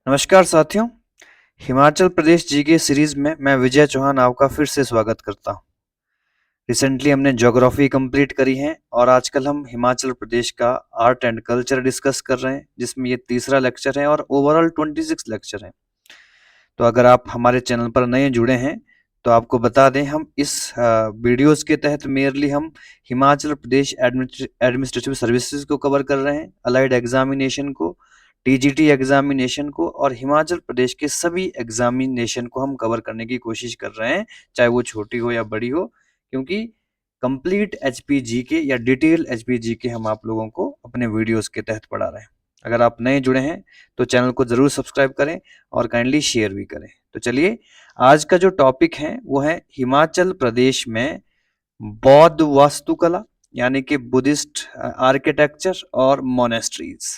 नमस्कार साथियों। हिमाचल प्रदेश जी के सीरीज में मैं विजय चौहान आपका फिर से स्वागत करता हूं। रिसेंटली हमने ज्योग्राफी कंप्लीट करी है और आजकल हम हिमाचल प्रदेश का आर्ट एंड कल्चर डिस्कस कर रहे हैं, जिसमें ये तीसरा लेक्चर है और ओवरऑल 26 लेक्चर हैं। तो अगर आप हमारे चैनल पर नए जुड़े हैं तो आपको बता दें, हम इस वीडियोस के तहत मेयरली हम हिमाचल प्रदेश एडमिनिस्ट्रेटिव सर्विसेज को कवर कर रहे हैं, अलाइड एग्जामिनेशन को, टीजीटी एग्जामिनेशन को और हिमाचल प्रदेश के सभी एग्जामिनेशन को हम कवर करने की कोशिश कर रहे हैं, चाहे वो छोटी हो या बड़ी हो, क्योंकि कंप्लीट एचपीजी के या डिटेल एचपीजी के हम आप लोगों को अपने वीडियोस के तहत पढ़ा रहे हैं। अगर आप नए जुड़े हैं तो चैनल को जरूर सब्सक्राइब करें और काइंडली शेयर भी करें। तो चलिए, आज का जो टॉपिक है वो है हिमाचल प्रदेश में बौद्ध वास्तुकला, यानी कि बुद्धिस्ट आर्किटेक्चर और मोनेस्ट्रीज।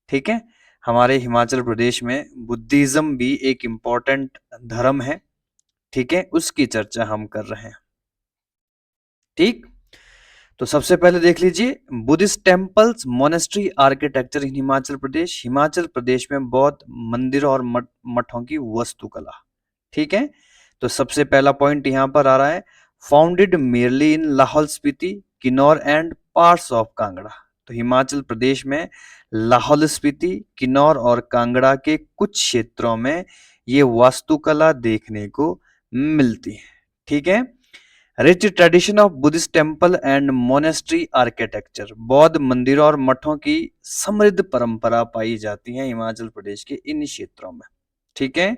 ठीक है, हमारे हिमाचल प्रदेश में बुद्धिज्म भी एक इम्पोर्टेंट धर्म है। ठीक है, उसकी चर्चा हम कर रहे हैं। ठीक, तो सबसे पहले देख लीजिए Buddhist temples monastery architecture in Himachal Pradesh. Himachal Pradesh में बौद्ध मंदिरों और मठों की वास्तुकला। ठीक है, तो सबसे पहला पॉइंट यहां पर आ रहा है, founded merely in Lahaul Spiti, Kinnaur and parts of Kangra. तो हिमाचल प्रदेश में लाहौल स्पीति, किन्नौर और कांगड़ा के कुछ क्षेत्रों में ये वास्तुकला देखने को मिलती है। ठीक है, rich tradition of Buddhist temple and monastery architecture, बौद्ध मंदिरों और मठों की समृद्ध परंपरा पाई जाती है हिमाचल प्रदेश के इन क्षेत्रों में। ठीक है,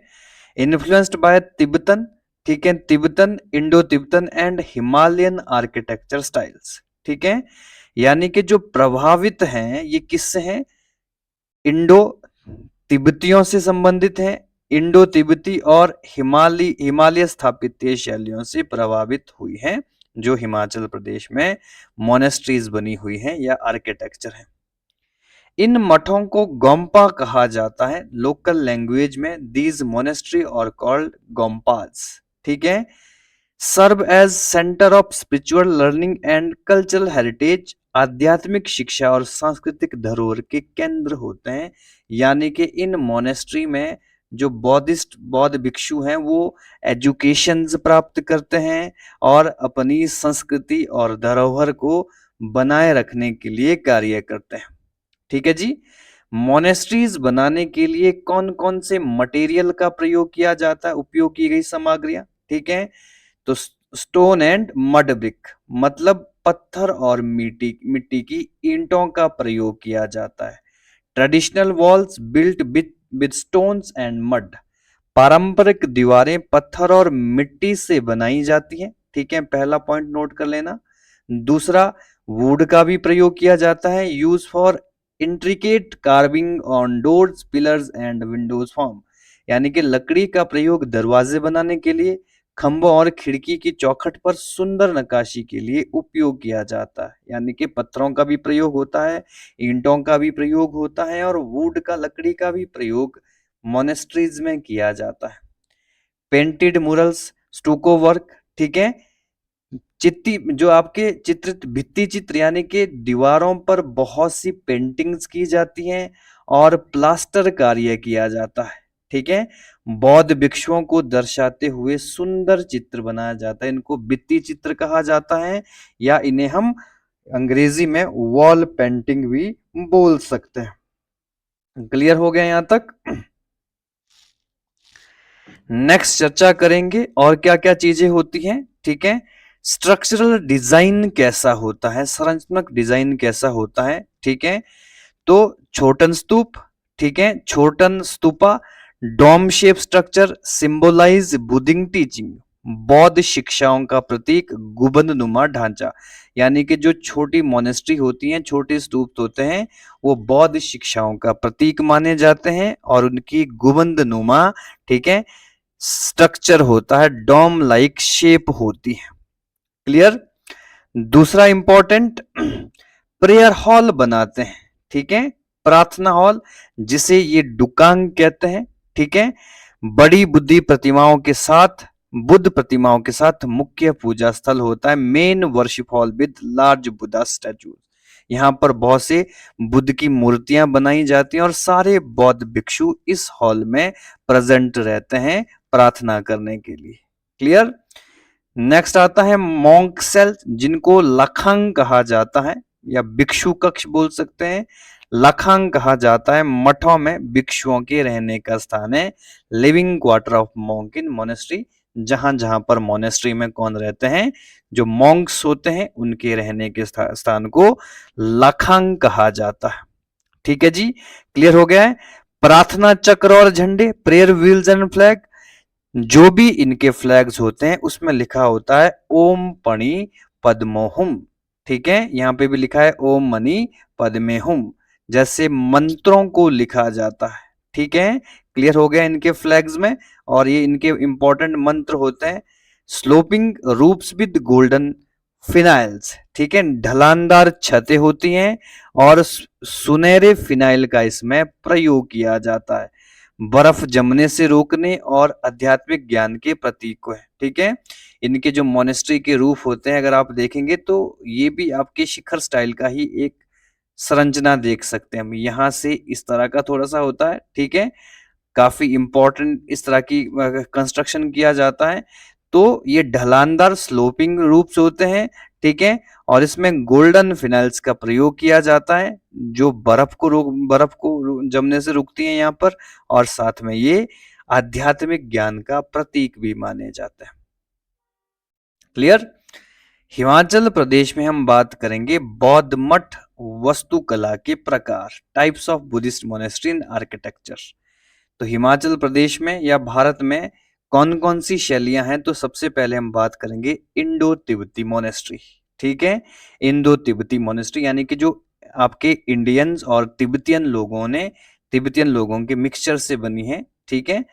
इन्फ्लुएंस्ड बाय तिब्बतन, ठीक है, Tibetan, Indo Tibetan and Himalayan architecture styles. ठीक है, यानी कि जो प्रभावित हैं ये किससे हैं? इंडो तिब्बतियों से संबंधित हैं, इंडो तिब्बती और हिमालय स्थापित्य शैलियों से प्रभावित हुई हैं, जो हिमाचल प्रदेश में मोनेस्ट्रीज बनी हुई हैं या आर्किटेक्चर है। इन मठों को गोम्पा कहा जाता है लोकल लैंग्वेज में। दीज मोनेस्ट्री और कॉल्ड गोम्पाज। ठीक है, serve as centre of spiritual learning and cultural heritage, आध्यात्मिक शिक्षा और सांस्कृतिक धरोहर के केंद्र होते हैं। यानी कि इन मोनेस्ट्री में जो बौद्ध भिक्षु हैं वो एजुकेशन प्राप्त करते हैं और अपनी संस्कृति और धरोहर को बनाए रखने के लिए कार्य करते हैं। ठीक है जी, मोनेस्ट्रीज बनाने के लिए कौन कौन से मटेरियल का प्रयोग किया जाता है, उपयोग की गई सामग्रियां? ठीक है, तो स्टोन एंड मड ब्रिक, मतलब पत्थर और मिट्टी की ईंटों का प्रयोग किया जाता है। Traditional walls built with stones and mud, पारंपरिक दीवारें पत्थर और मिट्टी से बनाई जाती हैं। ठीक है, पहला पॉइंट नोट कर लेना। दूसरा, वुड का भी प्रयोग किया जाता है, use for intricate carving on doors, pillars and Windows form, यानी कि लकड़ी का प्रयोग दरवाजे बनाने के लिए, खंभों और खिड़की की चौखट पर सुंदर नक्काशी के लिए उपयोग किया जाता है। यानी कि पत्थरों का भी प्रयोग होता है, ईंटों का भी प्रयोग होता है और वुड का, लकड़ी का भी प्रयोग मोनेस्ट्रीज में किया जाता है। पेंटेड मुरल्स, स्टूको वर्क, ठीक है, जो आपके चित्रित भित्ति चित्र, यानी कि दीवारों पर बहुत सी पेंटिंग्स की जाती हैं और प्लास्टर कार्य किया जाता है। ठीक है, बौद्ध भिक्षुओं को दर्शाते हुए सुंदर चित्र बनाया जाता है, इनको भित्ति चित्र कहा जाता है या इन्हें हम अंग्रेजी में वॉल पेंटिंग भी बोल सकते हैं। क्लियर हो गया यहां तक? नेक्स्ट चर्चा करेंगे और क्या क्या चीजें होती हैं। ठीक है, स्ट्रक्चरल डिजाइन कैसा होता है, संरचनात्मक डिजाइन कैसा होता है। ठीक है, तो छोटन स्तूप, ठीक है, chorten stupa, dome shape structure symbolise Buddhist teaching, बौद्ध शिक्षाओं का प्रतीक, गुंबद नुमा ढांचा, यानी कि जो छोटी मोनेस्ट्री होती हैं, छोटे स्तूप होते हैं, वो बौद्ध शिक्षाओं का प्रतीक माने जाते हैं और उनकी गुंबद नुमा, ठीक है, स्ट्रक्चर होता है, डोम लाइक शेप होती है। क्लियर? दूसरा इंपॉर्टेंट, प्रेयर हॉल बनाते हैं। ठीक है, प्रार्थना हॉल, जिसे ये डुकांग कहते हैं। ठीक है, बड़ी बुद्ध प्रतिमाओं के साथ मुख्य पूजा स्थल होता है, main worship hall with large Buddha statue, यहाँ पर बहुत से बुद्ध की मूर्तियां बनाई जाती हैं और सारे बौद्ध भिक्षु इस हॉल में प्रेजेंट रहते हैं प्रार्थना करने के लिए। क्लियर। नेक्स्ट आता है मॉन्क सेल, जिनको लखांग कहा जाता है या भिक्षु कक्ष बोल सकते हैं। लखांग कहा जाता है मठों में भिक्षुओं के रहने का स्थान है। Living quarter of monk in monastery, जहां जहां पर मोनेस्ट्री में कौन रहते हैं, जो मॉन्क्स होते हैं उनके रहने के स्थान को लखांग कहा जाता है। ठीक है जी, क्लियर हो गया है। प्रार्थना चक्र और झंडे, प्रेयर व्हील्स एंड फ्लैग, जो भी इनके फ्लैग्स होते हैं उसमें लिखा होता है ओम पणि पद्मोहुम। ठीक है, यहां पे भी लिखा है ओम मणि पद्मेहुम, जैसे मंत्रों को लिखा जाता है। ठीक है, क्लियर हो गया इनके फ्लैग्स में। और ये इनके इंपॉर्टेंट मंत्र होते हैं स्लोपिंग रूफ्स विद गोल्डन फिनाइल्स। ठीक है, ढलानदार छतें होती हैं और सुनहरे फिनाइल का इसमें प्रयोग किया जाता है, बर्फ जमने से रोकने और आध्यात्मिक ज्ञान के प्रतीक है। ठीक है, इनके जो मोनेस्ट्री के रूफ होते हैं अगर आप देखेंगे तो ये भी आपके शिखर स्टाइल का ही एक संरचना देख सकते हैं हम, यहाँ से इस तरह का थोड़ा सा होता है। ठीक है, काफी इंपॉर्टेंट इस तरह की कंस्ट्रक्शन किया जाता है। तो ये ढलानदार स्लोपिंग रूप्स होते हैं। ठीक है, और इसमें गोल्डन फिनाइल्स का प्रयोग किया जाता है, जो बर्फ को जमने से रुकती है यहाँ पर, और साथ में ये आध्यात्मिक ज्ञान का प्रतीक भी माने जाते हैं। क्लियर। हिमाचल प्रदेश में हम बात करेंगे बौद्ध मठ वास्तुकला के प्रकार, types of Buddhist monastery in architecture. तो हिमाचल प्रदेश में या भारत में कौन कौन सी शैलियां हैं, तो सबसे पहले हम बात करेंगे इंडो तिब्बती मोनेस्ट्री। ठीक है, इंडो तिब्बती मोनेस्ट्री यानी कि जो आपके इंडियंस और तिब्बतियन लोगों के मिक्सचर से बनी है। ठीक है,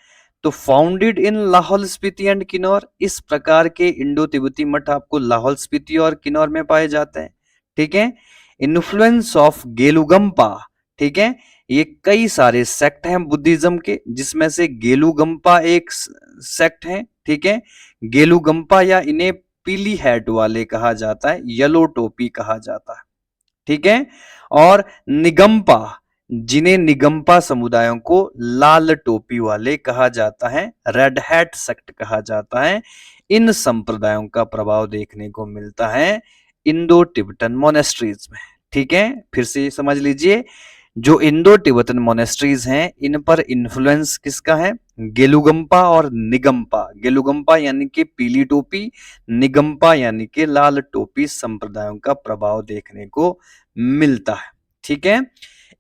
तो founded in Lahaul Spiti and Kinnaur, इस प्रकार के इंडो तिब्बती मठ आपको लाहौल स्पीति और किन्नौर में पाए जाते हैं। ठीक है, इन्फ्लुएंस ऑफ गेलुगम्पा। ठीक है, ये कई सारे सेक्ट हैं बुद्धिज्म के, जिसमें से गेलुगम्पा एक सेक्ट है। ठीक है, गेलुगम्पा या इन्हें पीली हैट वाले कहा जाता है, येलो टोपी कहा जाता है। ठीक है, और निगम्पा, जिन्हें निगम्पा समुदायों को लाल टोपी वाले कहा जाता है, रेड हैट सेक्ट कहा जाता है। इन संप्रदायों का प्रभाव देखने को मिलता है इंडो तिब्बतन मोनेस्ट्रीज में। ठीक है, फिर से समझ लीजिए, जो इंडो तिब्बतन मोनेस्ट्रीज हैं इन पर इन्फ्लुएंस किसका है, गेलुगम्पा और निगम्पा। गेलुगम्पा यानी कि पीली टोपी, निगम्पा यानी कि लाल टोपी संप्रदायों का प्रभाव देखने को मिलता है। ठीक है,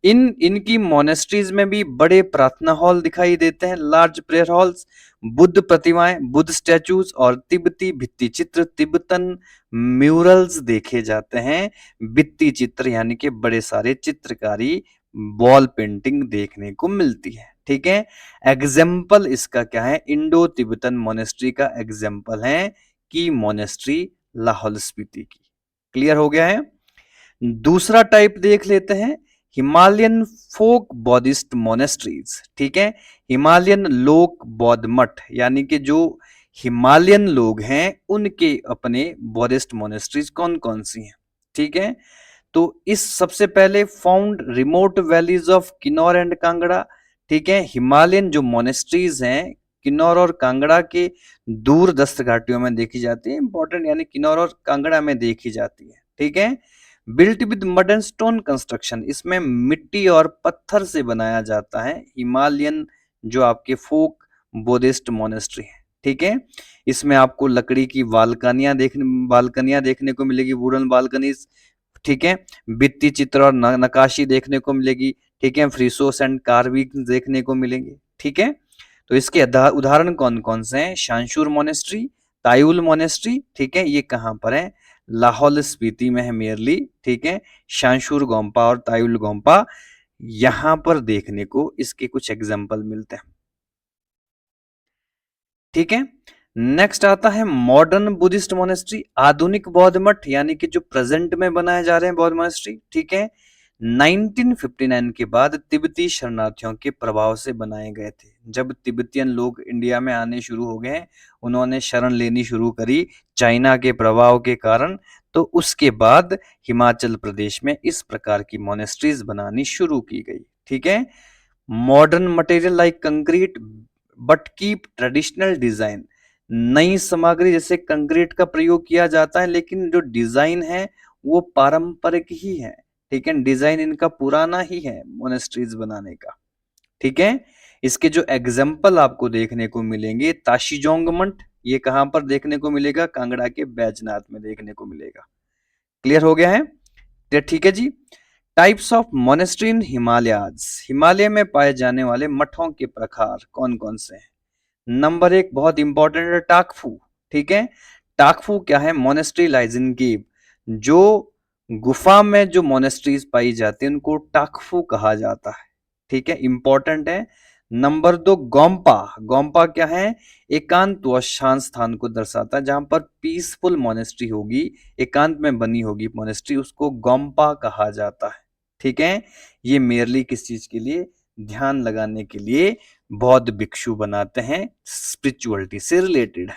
इनकी मोनेस्ट्रीज में भी बड़े प्रार्थना हॉल दिखाई देते हैं, लार्ज प्रेयर हॉल्स, बुद्ध प्रतिमाएं, बुद्ध स्टैचूज और तिब्बती भित्ति चित्र, तिब्बतन म्यूरल्स देखे जाते हैं। भित्ति चित्र यानी कि बड़े सारे चित्रकारी वॉल पेंटिंग देखने को मिलती है। ठीक है, एग्जाम्पल इसका क्या है, इंडो तिब्बतन मोनेस्ट्री का एग्जाम्पल है की मोनेस्ट्री लाहौल स्पीति की। क्लियर हो गया है। दूसरा टाइप देख लेते हैं, हिमालयन फोक बौद्धिस्ट मोनेस्ट्रीज। ठीक है, हिमालयन लोक बौद्ध मठ, यानी कि जो हिमालयन लोग हैं उनके अपने बौद्धिस्ट मोनेस्ट्रीज कौन कौन सी हैं। ठीक है, तो इस सबसे पहले found remote valleys of Kinnaur and Kangra. ठीक है, हिमालयन जो मोनेस्ट्रीज हैं किन्नौर और कांगड़ा के दूर दस्त घाटियों में देखी जाती है, इंपॉर्टेंट यानी किन्नौर और कांगड़ा में देखी जाती है। ठीक है, built with mud and stone construction, इसमें मिट्टी और पत्थर से बनाया जाता है हिमालयन जो आपके फोक बुद्धिस्ट मोनेस्ट्री है। ठीक है, इसमें आपको लकड़ी की बालकनियां देखने को मिलेगी, वुडन बालकनीज। ठीक है, भित्ति चित्र और नकाशी देखने को मिलेगी। ठीक है, फ्रीसोस एंड कार्विंग देखने को मिलेंगे। ठीक है, तो इसके उदाहरण कौन कौन से हैं, शांशुर मोनेस्ट्री, तायुल मोनेस्ट्री। ठीक है, ये कहां पर है, लाहौल स्पीति में है मेयरली। ठीक है, शांशुर गोम्पा और तायुल गोम्पा यहां पर देखने को इसके कुछ एग्जाम्पल मिलते हैं। ठीक है, नेक्स्ट आता है मॉडर्न बुद्धिस्ट मोनेस्ट्री, आधुनिक बौद्ध मठ, यानी कि जो प्रेजेंट में बनाए जा रहे हैं बौद्ध मोनेस्ट्री। ठीक है, 1959 के बाद तिब्बती शरणार्थियों के प्रभाव से बनाए गए थे। जब तिब्बतियन लोग इंडिया में आने शुरू हो गए, उन्होंने शरण लेनी शुरू करी चाइना के प्रभाव के कारण, तो उसके बाद हिमाचल प्रदेश में इस प्रकार की मोनेस्ट्रीज बनानी शुरू की गई। ठीक है, modern material like concrete but keep traditional design, नई सामग्री जैसे कंक्रीट का प्रयोग किया जाता है लेकिन जो डिजाइन है वो पारंपरिक ही है। ठीक है, डिजाइन इनका पुराना ही है मोनेस्ट्रीज बनाने का। ठीक है, इसके जो एग्जाम्पल आपको देखने को मिलेंगे, ताशीजोंग मठ, ये कहां पर देखने को मिलेगा? कांगड़ा के बैजनाथ में देखने को मिलेगा। क्लियर हो गया है? ठीक है जी। Types of monastery in Himalayas, Himalaya में पाए जाने वाले मठों के प्रकार कौन कौन से हैं? नंबर एक बहुत इंपॉर्टेंट है, टाकफू। ठीक है, टाकफू क्या है? मोनेस्ट्री लाइज इन केव, जो गुफा में जो मोनेस्ट्रीज पाई जाती है उनको टाकफू कहा जाता है। ठीक है, इंपॉर्टेंट है। नंबर दो, गोम्पा। गोम्पा क्या है? एकांत व शांत स्थान को दर्शाता है, जहां पर पीसफुल मोनेस्ट्री होगी, एकांत में बनी होगी मोनेस्ट्री, उसको गोम्पा कहा जाता है। ठीक है, ये मेयरली किस चीज के लिए? ध्यान लगाने के लिए बौद्ध भिक्षु बनाते हैं, स्पिरिचुअलिटी से रिलेटेड।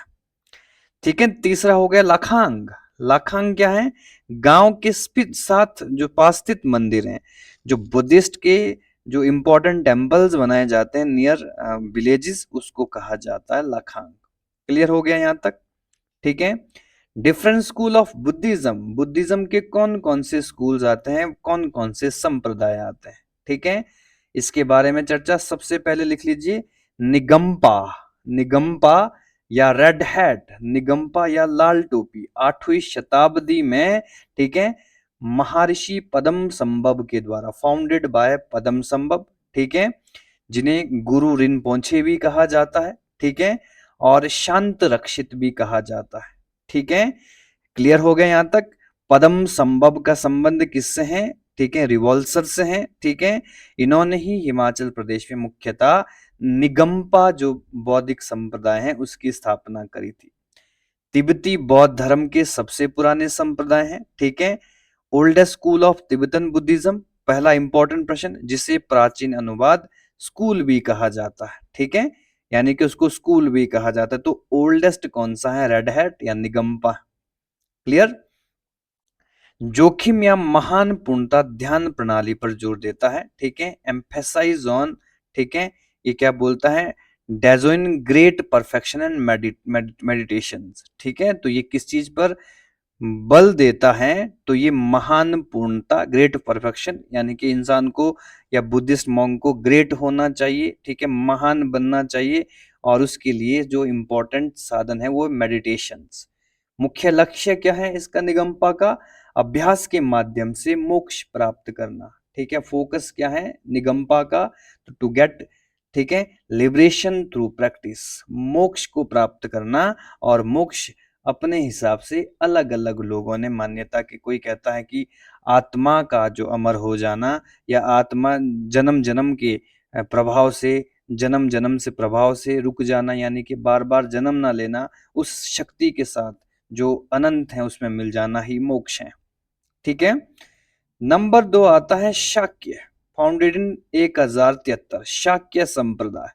ठीक है, तीसरा हो गया लाखांग। लाखांग क्या है? गांव के साथ जो पास स्थित मंदिर हैं, जो बुद्धिस्ट के जो इंपॉर्टेंट टेम्पल्स बनाए जाते हैं नियर विलेजेस, उसको कहा जाता है लाखांग। क्लियर हो गया यहां तक? ठीक है, different school of Buddhism, Buddhism के कौन कौन से स्कूल्स आते हैं, कौन कौन से संप्रदाय आते हैं? ठीक है, इसके बारे में चर्चा। सबसे पहले लिख लीजिए निगंपा। निगंपा या रेड हैट, निगंपा या लाल टोपी 8वीं शताब्दी में, ठीक है, महर्षि पद्म संभव के द्वारा, फाउंडेड बाय पद्म संभव, ठीक है, जिन्हें गुरु रिनपोंछे भी कहा जाता है। ठीक है, और शांत रक्षित भी कहा जाता है। ठीक है, क्लियर हो गया यहां तक? पद्म संभव का संबंध किससे है? ठीक है, रिवॉल्सर से है। ठीक है, इन्होंने ही हिमाचल प्रदेश में मुख्यतः निगंपा जो बौद्धिक संप्रदाय है उसकी स्थापना करी थी। तिब्बती बौद्ध धर्म के सबसे पुराने संप्रदाय हैं। ठीक है, oldest school of Tibetan Buddhism, पहला इंपॉर्टेंट प्रश्न, जिसे प्राचीन अनुवाद स्कूल भी कहा जाता है। ठीक है, यानी कि उसको स्कूल भी कहा जाता है। तो ओल्डेस्ट कौन सा है? रेड हैट या निगंपा। क्लियर? जोखिम या महान पूर्णता ध्यान प्रणाली पर जोर देता है। ठीक है, एम्फेसाइज ऑन, ठीक है, ये क्या बोलता है? डेजोइन ग्रेट परफेक्शन एंड मेडिटेशन। ठीक है, तो ये किस चीज पर बल देता है? तो ये महान पूर्णता, ग्रेट परफेक्शन, यानी कि इंसान को या बुद्धिस्ट मॉन्क को ग्रेट होना चाहिए। ठीक है, महान बनना चाहिए, और उसके लिए जो इंपॉर्टेंट साधन है वो मेडिटेशंस। मुख्य लक्ष्य क्या है इसका निगंपा का? अभ्यास के माध्यम से मोक्ष प्राप्त करना। ठीक है, फोकस क्या है निगंपा का? तो टू गेट, ठीक है, लिबरेशन थ्रू प्रैक्टिस, मोक्ष को प्राप्त करना। और मोक्ष अपने हिसाब से अलग अलग लोगों ने मान्यता की, कोई कहता है कि आत्मा का जो अमर हो जाना, या आत्मा जन्म जन्म के प्रभाव से, जन्म जन्म से प्रभाव से रुक जाना, यानी कि बार बार जन्म ना लेना, उस शक्ति के साथ जो अनंत है उसमें मिल जाना ही मोक्ष है। ठीक है, नंबर 2 आता है शाक्य, फाउंडेड इन 1073, शाक्य संप्रदाय।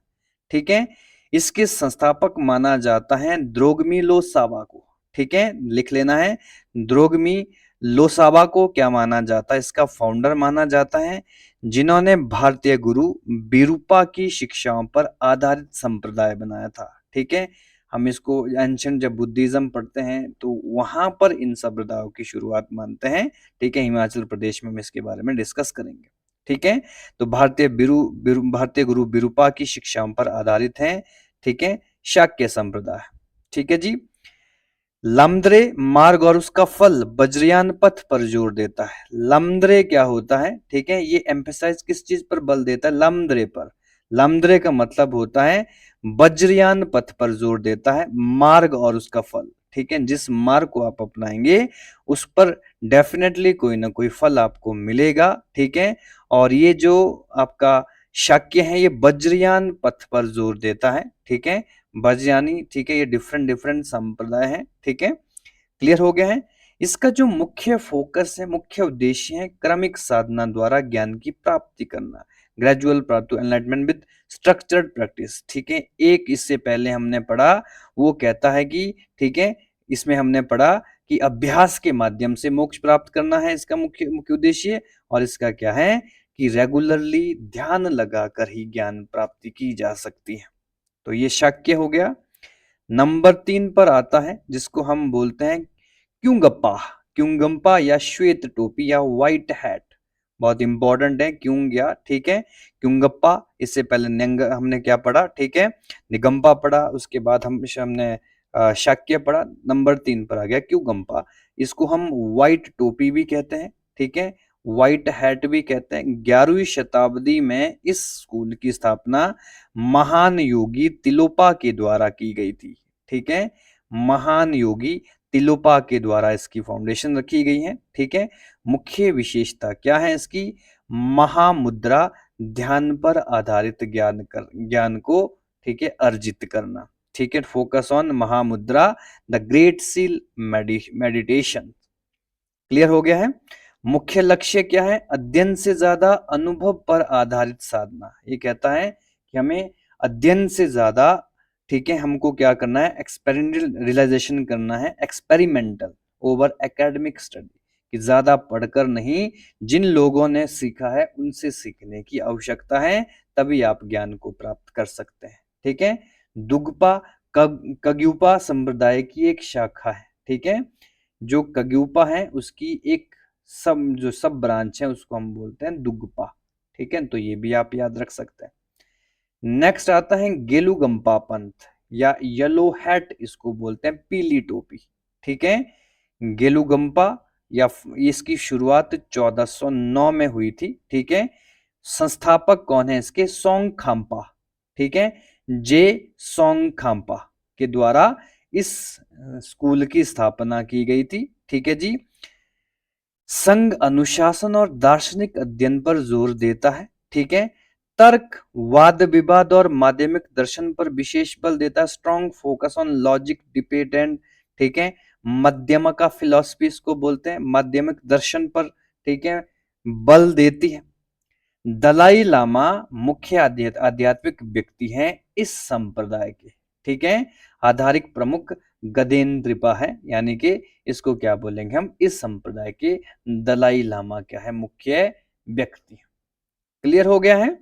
ठीक है, इसके संस्थापक माना जाता है द्रोगमी लोसावा को। ठीक है, लिख लेना है, द्रोगमी लोसावा को क्या माना जाता है? इसका फाउंडर माना जाता है, जिन्होंने भारतीय गुरु बिरूपा की शिक्षाओं पर आधारित संप्रदाय बनाया था। ठीक है, हम इसको एंशिएंट जब बुद्धिज्म पढ़ते हैं तो वहां पर इन संप्रदायों की शुरुआत मानते हैं। ठीक है, हिमाचल प्रदेश में हम इसके बारे में डिस्कस करेंगे। ठीक है, तो भारतीय गुरु बिरूपा की शिक्षाओं पर आधारित है। ठीक है, शाक्य संप्रदाय। ठीक है जी। लमद्रे मार्ग और उसका फल वज्रयान पथ पर जोर देता है। लमद्रे क्या होता है? ठीक है, ये एम्फेसाइज किस चीज पर बल देता है? लमद्रे पर। लमद्रे का मतलब होता है वज्रयान पथ पर जोर देता है, मार्ग और उसका फल। ठीक है, जिस मार्ग को आप अपनाएंगे उस पर डेफिनेटली कोई ना कोई फल आपको मिलेगा। ठीक है, और ये जो आपका शाक्य है ये वज्रयान पथ पर जोर देता है। ठीक है, वज्रयानी, ठीक है, ये डिफरेंट डिफरेंट संप्रदाय है। ठीक है, क्लियर हो गया है? इसका जो मुख्य फोकस है, मुख्य उद्देश्य है क्रमिक साधना द्वारा ज्ञान की प्राप्ति करना, gradual path to enlightenment with structured practice. ठीक है, एक इससे पहले हमने पढ़ा, वो कहता है कि, ठीक है, इसमें हमने पढ़ा कि अभ्यास के माध्यम से मोक्ष प्राप्त करना है इसका मुख्य मुख्य उद्देश्य, और इसका क्या है कि रेगुलरली ध्यान लगाकर ही ज्ञान प्राप्ति की जा सकती है। तो ये शाक्य हो गया। नंबर 3 पर आता है जिसको हम बोलते हैं क्यूंगप्पा, क्यूंगम्पा या श्वेत टोपी या व्हाइट हैट। बहुत इंपॉर्टेंट है क्यूंग्या, ठीक है। क्यूंगप्पा, इससे पहले निंग हमने क्या पढ़ा, ठीक है, निगंपा पढ़ा, उसके बाद हमने शाक्य पढ़ा। नंबर 3 पर आ गया क्यूगम्पा। इसको हम व्हाइट टोपी भी कहते हैं, ठीक है, व्हाइट हैट भी कहते हैं। 11वीं शताब्दी में इस स्कूल की स्थापना महान योगी तिलोपा के द्वारा की गई थी, ठीक है। महान योगी तिलोपा के द्वारा इसकी फाउंडेशन रखी गई है, ठीक है। मुख्य विशेषता क्या है इसकी, महामुद्रा, ध्यान पर आधारित ज्ञान को, ठीक है, अर्जित करना, ठीक है। Focus on Mahamudra, the great seal meditation. Clear हो गया है। मुख्य लक्ष्य क्या है, अध्ययन से ज्यादा अनुभव पर आधारित साधना। ये कहता है कि हमें अध्ययन से ज्यादा, ठीक है, हमको क्या करना है, एक्सपेरिमेंटल रियलाइजेशन करना है, एक्सपेरिमेंटल ओवर एकेडमिक स्टडी, कि ज्यादा पढ़कर नहीं, जिन लोगों ने सीखा है उनसे सीखने की आवश्यकता है, तभी आप ज्ञान को प्राप्त कर सकते हैं, ठीक है। दुग्पा कग्युपा संप्रदाय की एक शाखा है, ठीक है। जो कग्युपा है उसकी एक सब ब्रांच है उसको हम बोलते हैं दुग्पा, ठीक है। तो ये भी आप याद रख सकते हैं। नेक्स्ट आता है गेलुगंपा पंथ या येलो हैट, इसको बोलते हैं पीली टोपी, ठीक है। गेलुगंपा या इसकी शुरुआत 1409 में हुई थी, ठीक है। संस्थापक कौन है इसके, सोंगखाम्पा, ठीक है, जे सोंगखाम्पा के द्वारा इस स्कूल की स्थापना की गई थी, ठीक है जी। संघ अनुशासन और दार्शनिक अध्ययन पर जोर देता है, ठीक है। तर्क, वाद विवाद और माध्यमिक दर्शन पर विशेष बल देता है, strong focus on logic, debate and, ठीक है, मध्यमका फिलॉसफी इसको बोलते हैं, माध्यमिक दर्शन पर, ठीक है, बल देती है। दलाई लामा मुख्य आध्यात्मिक व्यक्ति हैं इस संप्रदाय के, ठीक है। आधारिक प्रमुख गदेंद्रिपा है, यानी कि इसको क्या बोलेंगे हम, इस संप्रदाय के दलाई लामा क्या है, मुख्य व्यक्ति। क्लियर हो गया है।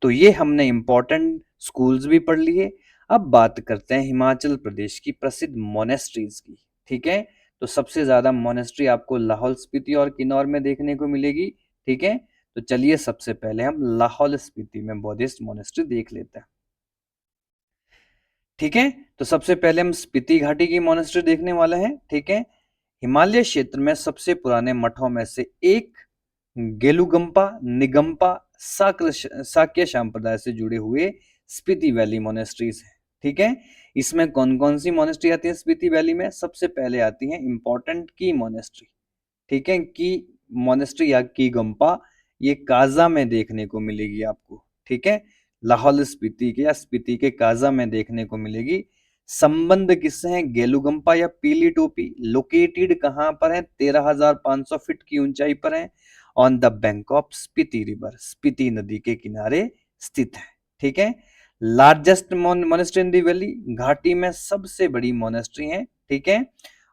तो ये हमने इंपॉर्टेंट स्कूल्स भी पढ़ लिए। अब बात करते हैं हिमाचल प्रदेश की प्रसिद्ध मोनेस्ट्रीज की, ठीक है। तो सबसे ज्यादा मोनेस्ट्री आपको लाहौल स्पीति और किन्नौर में देखने को मिलेगी, ठीक है। तो चलिए सबसे पहले हम लाहौल स्पीति में बौद्धिस्ट मोनेस्ट्री देख लेते हैं, ठीक है। तो सबसे पहले हम स्पीति घाटी की मोनेस्ट्री देखने वाले हैं, ठीक है। हिमालय क्षेत्र में सबसे पुराने मठों में से एक गेलुगंपा निगंपा साक्य संप्रदाय से जुड़े हुए स्पीति वैली मोनेस्ट्रीज है, ठीक है। इसमें कौन कौन सी मोनेस्ट्री आती है स्पीति वैली में, सबसे पहले आती है इंपॉर्टेंट की मोनेस्ट्री, ठीक है। की मोनेस्ट्री या की गंपा, ये काजा में देखने को मिलेगी आपको, ठीक है। लाहौल स्पीति के या स्पीति के काजा में देखने को मिलेगी। संबंध किससे है, गेलुगंपा या पीली टोपी लोकेटेड कहां पर है, 13,500 फीट की ऊंचाई पर है, on the bank of Spiti river, Spiti नदी के किनारे स्थित है, ठीक है। लार्जेस्ट मोनेस्ट्री इन दी वैली, घाटी में सबसे बड़ी मोनेस्ट्री है, ठीक है।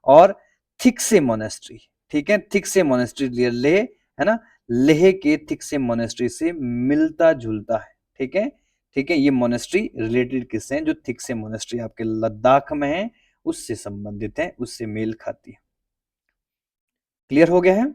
और थिकसे मोनेस्ट्री, ठीक है, थिकसे मोनेस्ट्री लेह है ना, लेह के थिकसे मोनेस्ट्री से मिलता जुलता है, ठीक है, ठीक है। ये मोनेस्ट्री रिलेटेड किससे हैं, जो थिकसे मोनेस्ट्री आपके लद्दाख में है उससे संबंधित है, उससे मेल खाती है। क्लियर हो गया है।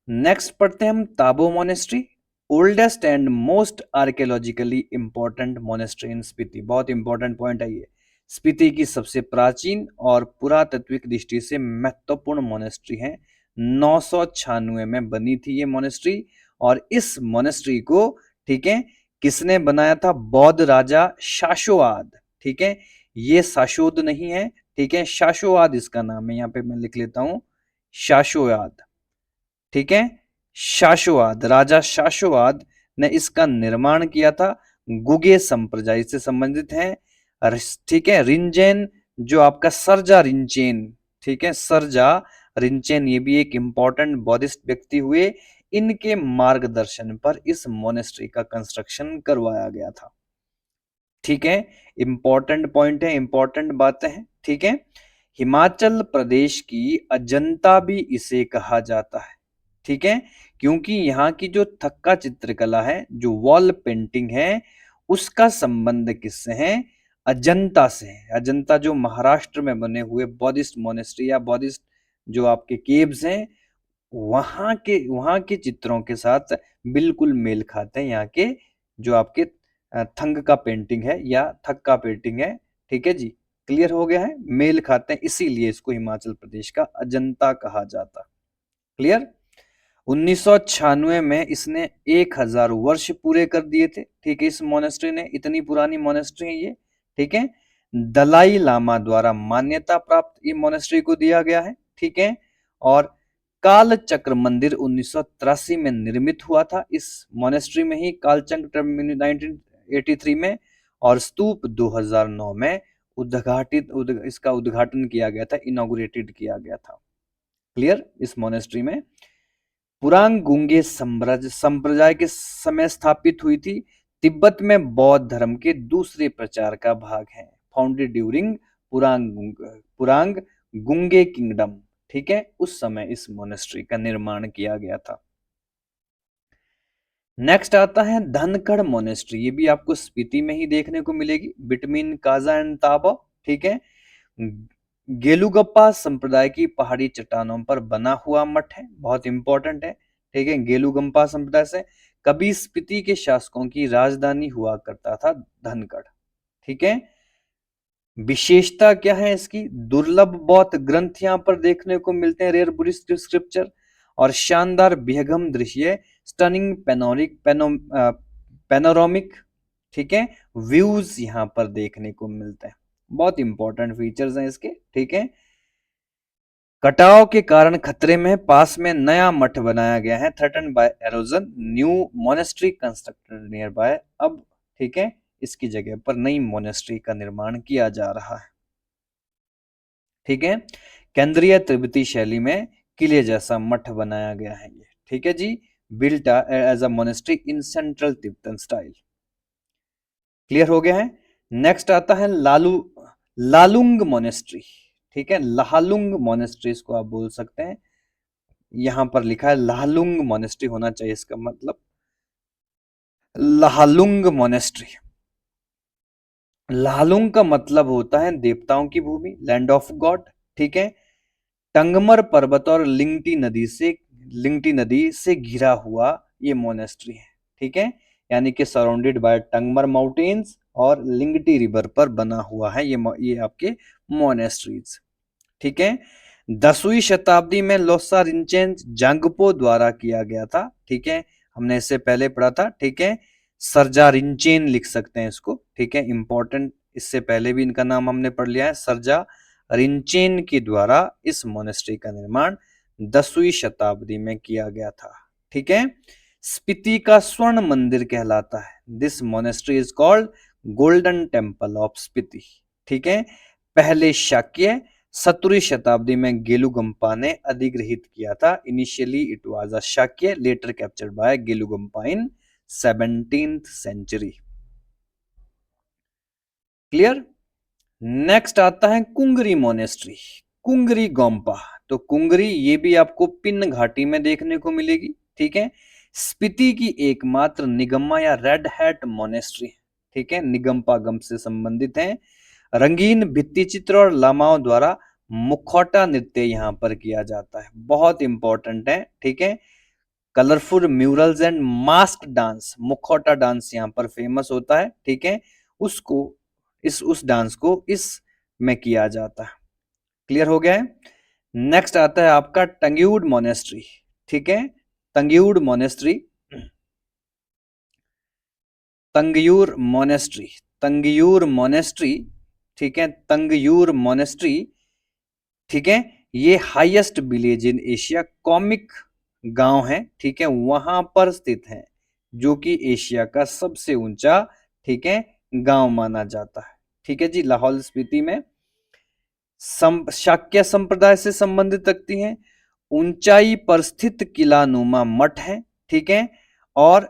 नेक्स्ट पढ़ते हैं हम Tabo monastery, oldest and most archaeologically important monastery इन स्पीति। बहुत इंपॉर्टेंट पॉइंट है ये, स्पीति की सबसे प्राचीन और पुरातत्विक दृष्टि से महत्वपूर्ण मोनेस्ट्री है। 996 में बनी थी ये मोनेस्ट्री, और इस मोनेस्ट्री को, ठीक है, किसने बनाया था, बौद्ध राजा शाशोआद, ठीक है। ये शाशोद नहीं है, ठीक है, शाशोआद इसका नाम है, यहाँ पे मैं लिख लेता हूं शाशोआद, ठीक है। शाशोआद, राजा शाशोआद ने इसका निर्माण किया था, गुगे संप्रदाय से संबंधित है, ठीक है। रिंजेन जो आपका सरजा रिंचेन, ठीक है, सरजा रिंचेन, ये भी एक इंपॉर्टेंट बौद्धिस्ट व्यक्ति हुए, इनके मार्गदर्शन पर इस मोनेस्ट्री का कंस्ट्रक्शन करवाया गया था, ठीक है। इंपॉर्टेंट पॉइंट है, इंपॉर्टेंट बातें हैं, ठीक है। हिमाचल प्रदेश की अजंता भी इसे कहा जाता है, ठीक है, क्योंकि यहाँ की जो थक्का चित्रकला है, जो वॉल पेंटिंग है, उसका संबंध किससे है? अजंता से है। अजंता जो महाराष्ट्र में बने हुए बौद्धिस्ट मोनेस्ट्री या बौद्धिस्ट जो आपके केव्स हैं, वहां के चित्रों के साथ बिल्कुल मेल खाते हैं यहाँ के जो आपके थंग का पेंटिंग है या थक का पेंटिंग है, ठीक है जी। क्लियर हो गया है, मेल खाते हैं, इसीलिए इसको हिमाचल प्रदेश का अजंता कहा जाता। क्लियर। 1996 में इसने 1000 वर्ष पूरे कर दिए थे, ठीक है, इस मोनेस्ट्री ने, इतनी पुरानी मोनेस्ट्री है ये, ठीक है। दलाई लामा द्वारा मान्यता प्राप्त ये मोनेस्ट्री को दिया गया है, ठीक है। और काल चक्र मंदिर 1983 में निर्मित हुआ था इस मोनेस्ट्री में ही, काल चक्र 1983 में, और स्तूप 2009 में इसका उद्घाटन किया गया था, इनॉग्रेटेड किया गया था। क्लियर। इस मोनेस्ट्री में पुरांग गुंगे संप्रदाय के समय स्थापित हुई थी। तिब्बत में बौद्ध धर्म के दूसरे प्रचार का भाग है। फाउंडेड ड्यूरिंग पुरांग गुंगे किंगडम, ठीक है, उस समय इस मोनेस्ट्री का निर्माण किया गया था। नेक्स्ट आता है धनखड़ मोनेस्ट्री, ये भी आपको स्पीति में ही देखने को मिलेगी, बिटवीन काजा एंड ताबा, ठीक है। गेलुगप्पा संप्रदाय की पहाड़ी चट्टानों पर बना हुआ मठ है, बहुत इंपॉर्टेंट है, ठीक है। गेलुगम्पा संप्रदाय से कभी स्पीति के शासकों की राजधानी हुआ करता था धनखड़, ठीक है। विशेषता क्या है इसकी? दुर्लभ बौद्ध ग्रंथ यहाँ पर देखने को मिलते हैं, रेयर बुद्धिस्ट स्क्रिप्चर, और शानदार विहंगम दृश्य, स्टनिंग पैनोरामिक, ठीक है, व्यूज यहाँ पर देखने को मिलते हैं। बहुत इंपॉर्टेंट फीचर्स हैं इसके, ठीक है। कटाव के कारण खतरे में पास में नया मठ बनाया गया है, threatened by erosion, new monastery constructed near by, अब ठीक है, इसकी जगह पर नई मोनेस्ट्री का निर्माण किया जा रहा है, ठीक है। केंद्रीय तिब्बती शैली में किले जैसा मठ बनाया गया है ये, ठीक है जी, built as a monastery in central Tibetan style. Clear हो गया है। नेक्स्ट आता है लालुंग मोनेस्ट्री, ठीक है, लालुंग मोनेस्ट्री इसको आप बोल सकते हैं, यहां पर लिखा है लालुंग मोनेस्ट्री होना चाहिए, इसका मतलब लालुंग मोनेस्ट्री। लालुंग का मतलब होता है देवताओं की भूमि, लैंड ऑफ गॉड, ठीक है। टंगमर पर्वत और लिंगटी नदी से घिरा हुआ ये मोनेस्ट्री है, ठीक है, यानी कि सराउंडेड बाय टंगमर माउंटेन्स और लिंगटी रिवर पर बना हुआ है ये आपके मोनेस्ट्रीज, ठीक है। 10वीं शताब्दी में लोसा रिंचेन जांगपो द्वारा किया गया था, ठीक है, हमने इससे पहले पढ़ा था, ठीक है। सरजा रिंचेन लिख सकते हैं इसको, ठीक है, इंपॉर्टेंट, इससे पहले भी इनका नाम हमने पढ़ लिया है। सरजा रिंचेन के द्वारा इस मोनेस्ट्री का निर्माण 10वीं शताब्दी में किया गया था, ठीक है। स्पीति का स्वर्ण मंदिर कहलाता है, this monastery is called golden temple of Spiti, ठीक है। पहले शाक्य 17वीं शताब्दी में गेलुगम्पा ने अधिग्रहित किया था, initially it was a Sakya, later captured by Gelugpa in 17th century. Clear. Next आता है कुंगरी मोनेस्ट्री, कुंगरी गोम्पा, तो कुंगरी ये भी आपको पिन घाटी में देखने को मिलेगी, ठीक है। स्पीति की एकमात्र निगम्मा या रेड हैट मोनेस्ट्री, ठीक है, निगम्पा गम से संबंधित है। रंगीन भित्ति चित्र और लामाओं द्वारा मुखौटा नृत्य यहाँ पर किया जाता है, बहुत इंपॉर्टेंट है, ठीक है। Colourful murals and mask dance, मुखौटा डांस यहाँ पर फेमस होता है, ठीक है, उसको उस डांस को इस में किया जाता है। क्लियर हो गया है। नेक्स्ट आता है आपका टंग्यूड मोनेस्ट्री, ठीक है, तंग्यूर मोनेस्ट्री, तंगयूर मोनेस्ट्री, तंगयूर मोनेस्ट्री, ठीक है, तंगयूर मोनेस्ट्री, ठीक है, ये highest village in Asia comic गांव है, ठीक है, वहां पर स्थित है, जो कि एशिया का सबसे ऊंचा, ठीक है, गांव माना जाता है, ठीक है जी। लाहौल स्पीति में शाक्य संप्रदाय से संबंधित रखती है, ऊंचाई पर स्थित किला नुमा मठ है, ठीक है, और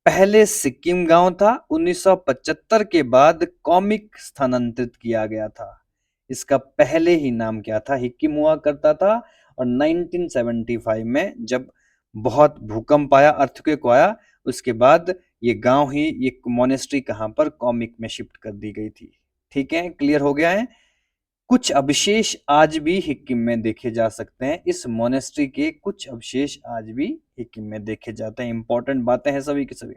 पहले सिक्किम गांव था, 1975 के बाद कॉमिक स्थानांतरित किया गया था, इसका पहले ही नाम क्या था, हिक्किम हुआ करता था। और 1975 में जब बहुत भूकंप आया, अर्थक्वेक आया, उसके बाद ये गांव ही, ये मोनेस्ट्री कहां पर, कॉमिक में शिफ्ट कर दी गई थी। ठीक है, क्लियर हो गया है। कुछ अवशेष आज भी हिक्किम में देखे जा सकते हैं। इस मोनेस्ट्री के कुछ अवशेष आज भी हिक्किम में देखे जाते हैं। इंपॉर्टेंट बातें हैं सभी की सभी।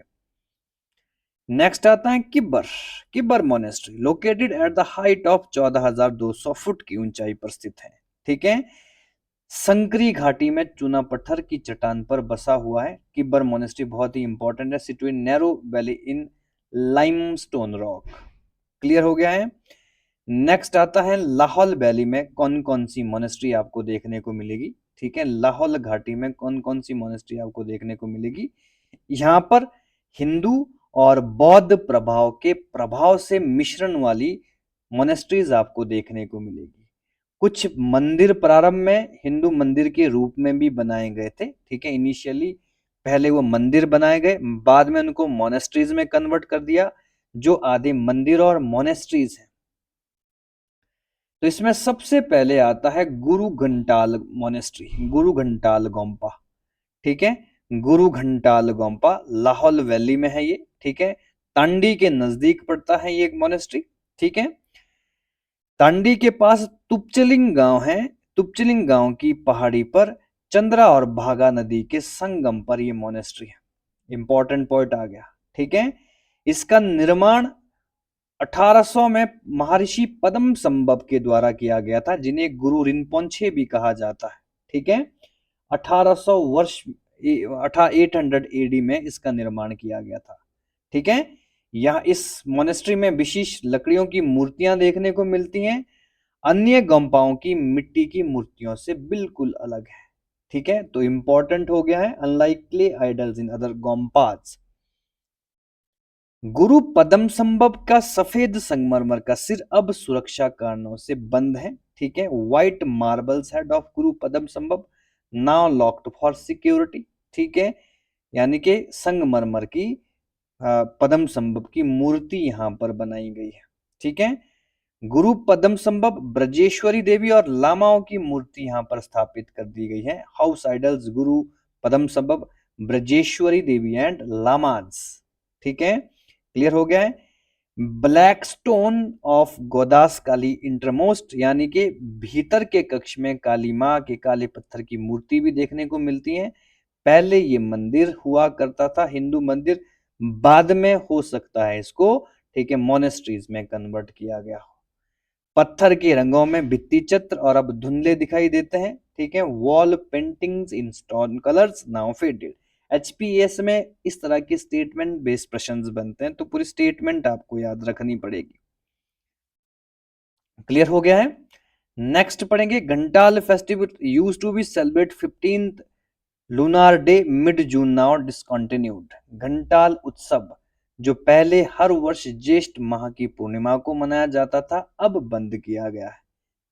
नेक्स्ट आता है Kibber. Kibber monastery located at the height of 14,200 foot की ऊंचाई पर स्थित है। ठीक है, संकरी घाटी में चूना पत्थर की चट्टान पर बसा हुआ है। किब्बर मोनेस्ट्री बहुत ही इंपॉर्टेंट है, situated narrow valley in limestone rock. Clear हो गया है। नेक्स्ट आता है लाहौल वैली में कौन कौन सी मोनेस्ट्री आपको देखने को मिलेगी। ठीक है, लाहौल घाटी में कौन कौन सी मोनेस्ट्री आपको देखने को मिलेगी। यहाँ पर हिंदू और बौद्ध प्रभाव से मिश्रण वाली मोनेस्ट्रीज आपको देखने को मिलेगी। कुछ मंदिर प्रारंभ में हिंदू मंदिर के रूप में भी बनाए गए थे। ठीक है, इनिशियली पहले वो मंदिर बनाए गए, बाद में उनको मोनेस्ट्रीज में कन्वर्ट कर दिया। जो आदि मंदिर और मोनेस्ट्रीज हैं, तो इसमें सबसे पहले आता है गुरु घंटाल मोनेस्ट्री, गुरु घंटाल गोम्पा। ठीक है, गुरु घंटाल गोम्पा लाहौल वैली में है ये। ठीक है, तांडी के नजदीक पड़ता है ये एक मोनेस्ट्री। ठीक है, तांडी के पास तुपचलिंग गांव है। तुपचलिंग गांव की पहाड़ी पर चंद्रा और भागा नदी के संगम पर ये मोनेस्ट्री है। इंपॉर्टेंट पॉइंट आ गया। ठीक है, इसका निर्माण 1800 में महर्षि पद्म संभव के द्वारा किया गया था, जिन्हें गुरु रिनपोंछे भी कहा जाता है। ठीक है, 1800 वर्ष 800 एडी में इसका निर्माण किया गया था। ठीक है, यह इस मोनेस्ट्री में विशेष लकड़ियों की मूर्तियां देखने को मिलती हैं, अन्य गोम्पाओं की मिट्टी की मूर्तियों से बिल्कुल अलग है। ठीक है, तो इंपॉर्टेंट हो गया है, unlike clay idols in other gompas. Guru Padma संभव का सफेद संगमरमर का सिर अब सुरक्षा कारणों से बंद है। ठीक है, व्हाइट मार्बल्स हेड ऑफ गुरु पद्म संभव नाउ लॉक्ड फॉर सिक्योरिटी। ठीक है, यानी कि संगमरमर की पद्म संभव की मूर्ति यहां पर बनाई गई है। ठीक है, गुरु पद्म संभव ब्रजेश्वरी देवी और लामाओं की मूर्ति यहां पर स्थापित कर दी गई है। हाउस आइडल्स गुरु पद्म संभव, ब्रजेश्वरी देवी एंड लामाज। ठीक है, क्लियर हो गया है। ब्लैक स्टोन ऑफ गोदास काली इंटरमोस्ट, यानी कि भीतर के कक्ष में काली माँ के काले पत्थर की मूर्ति भी देखने को मिलती है। पहले ये मंदिर हुआ करता था, हिंदू मंदिर, बाद में हो सकता है इसको, ठीक है, मोनेस्ट्रीज में कन्वर्ट किया गया हो। पत्थर के रंगों में भित्ति चित्र और अब धुंधले दिखाई देते हैं। ठीक है, wall paintings in stone colours now faded. HPS में इस तरह के स्टेटमेंट बेस्ड प्रश्न बनते हैं, तो पूरी स्टेटमेंट आपको याद रखनी पड़ेगी। क्लियर हो गया है। नेक्स्ट पढ़ेंगे Ghantal festival used to be celebrate 15th lunar day mid June now discontinued. Ghantal उत्सव जो पहले हर वर्ष ज्येष्ठ माह की पूर्णिमा को मनाया जाता था, अब बंद किया गया है।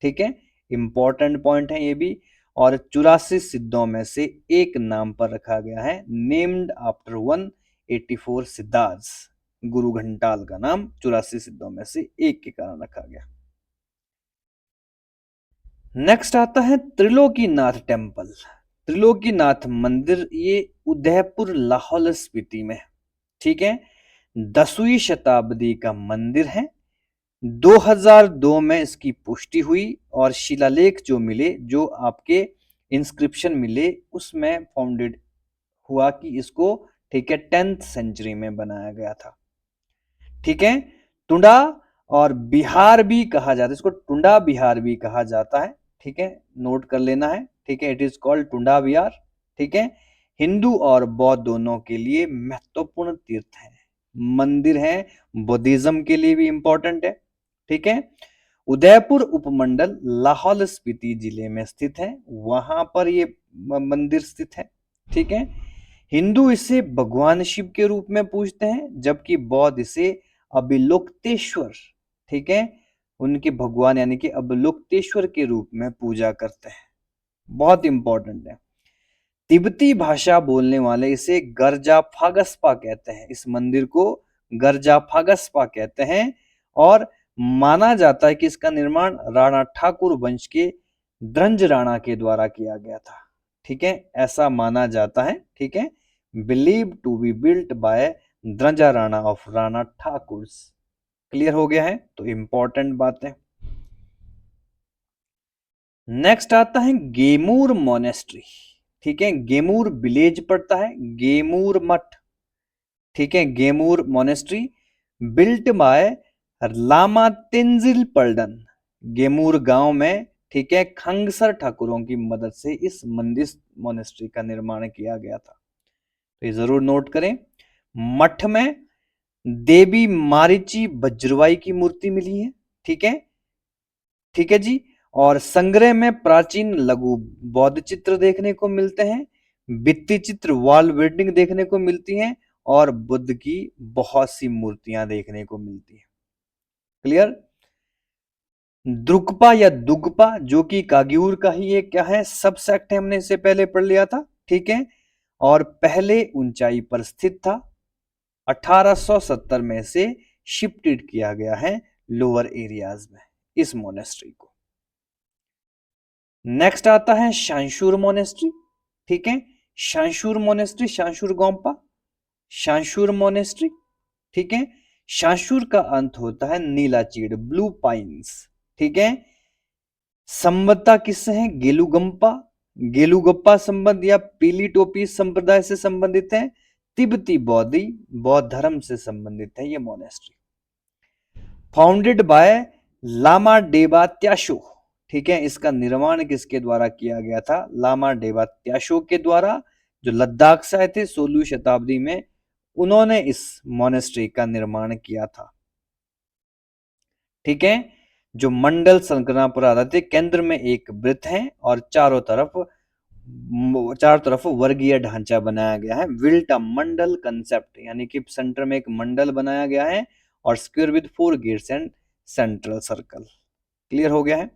ठीक है, इंपॉर्टेंट पॉइंट है ये भी। और 84 सिद्धों में से एक नाम पर रखा गया है, नेम्ड आफ्टर 184 सिद्धार्थ। गुरु घंटाल का नाम 84 सिद्धों में से एक के कारण रखा गया। नेक्स्ट आता है त्रिलोकीनाथ टेम्पल। त्रिलोकीनाथ मंदिर ये उदयपुर लाहौल स्पीति में, ठीक है, 10वीं शताब्दी का मंदिर है। 2002 में इसकी पुष्टि हुई और शिलालेख जो मिले, जो आपके इंस्क्रिप्शन मिले, उसमें फाउंडेड हुआ कि इसको, ठीक है, 10th सेंचुरी में बनाया गया था। ठीक है, टुंडा और बिहार भी कहा जाता है, इसको टुंडा बिहार भी कहा जाता है। ठीक है, नोट कर लेना है। ठीक है, इट इज कॉल्ड टुंडा बिहार। ठीक है, हिंदू और बौद्ध दोनों के लिए महत्वपूर्ण तीर्थ है, मंदिर है, बुद्धिज्म के लिए भी इंपॉर्टेंट है। ठीक है, उदयपुर उपमंडल लाहौल स्पीति जिले में स्थित है, वहां पर ये मंदिर स्थित है। ठीक है, हिंदू इसे भगवान शिव के रूप में पूजते हैं, जबकि बौद्ध इसे अभिलोक्तेश्वर, ठीक है, उनके भगवान यानी कि अभिलोक्तेश्वर के रूप में पूजा करते हैं। बहुत इंपॉर्टेंट है। तिब्बती भाषा बोलने वाले इसे गर्जा फागस्पा कहते हैं, इस मंदिर को गर्जा फागस्पा कहते हैं। और माना जाता है कि इसका निर्माण राणा ठाकुर वंश के द्रंज राणा के द्वारा किया गया था। ठीक है, ऐसा माना जाता है। ठीक है, believe to be built by Dranja Rana of Rana Thakur. क्लियर हो गया है? तो इंपॉर्टेंट बात है। नेक्स्ट आता है गेमूर मोनेस्ट्री। ठीक है, गेमूर विलेज पड़ता है, गेमूर मठ। ठीक है, Gemur monastery built by lama Tenzin Pardan, Gemur गांव में। ठीक है, खंगसर ठाकुरों की मदद से इस मंदिर मोनेस्ट्री का निर्माण किया गया था। तो ये जरूर नोट करें। मठ में देवी मारीची वज्रवाई की मूर्ति मिली है। ठीक है, ठीक है जी। और संग्रह में प्राचीन लघु बौद्ध चित्र देखने को मिलते हैं, भित्ति चित्र वॉल पेंटिंग देखने को मिलती हैं, और बुद्ध की बहुत सी मूर्तियां देखने को मिलती हैं। क्लियर? द्रुकपा या दुगपा, जो कि काग्यूर का ही एक क्या है, सब सेक्ट है, हमने इससे पहले पढ़ लिया था। ठीक है, और पहले ऊंचाई पर स्थित था। 1870 में से शिफ्टेड किया गया है लोअर एरियाज में इस मोनेस्ट्री को। नेक्स्ट आता है शांशूर मोनेस्ट्री। ठीक है, शांशूर मोनेस्ट्री, शांशूर गोम्पा, शांशूर मोनेस्ट्री। ठीक है, शांशूर का अंत होता है नीलाचीड़, ब्लू पाइन्स। ठीक है, संबद्धता किससे है? गेलुगंपा, गेलुगप्पा संबंध या पीली टोपी संप्रदाय से संबंधित है, तिब्बती बौद्ध धर्म से संबंधित है ये monastery. Founded by lama Deba Tyasho. ठीक है, इसका निर्माण किसके द्वारा किया गया था? लामा डेबा त्याशो के द्वारा, जो लद्दाख से आए थे 16वीं शताब्दी में, उन्होंने इस मोनेस्ट्री का निर्माण किया था। ठीक है, जो मंडल संरचना पर आधारित है, केंद्र में एक वृत्त है और चारों तरफ वर्गीय ढांचा बनाया गया है, विल्ट अ मंडल कंसेप्ट, यानी कि सेंटर में एक मंडल बनाया गया है और square with 4 gates and central circle. Clear हो गया है?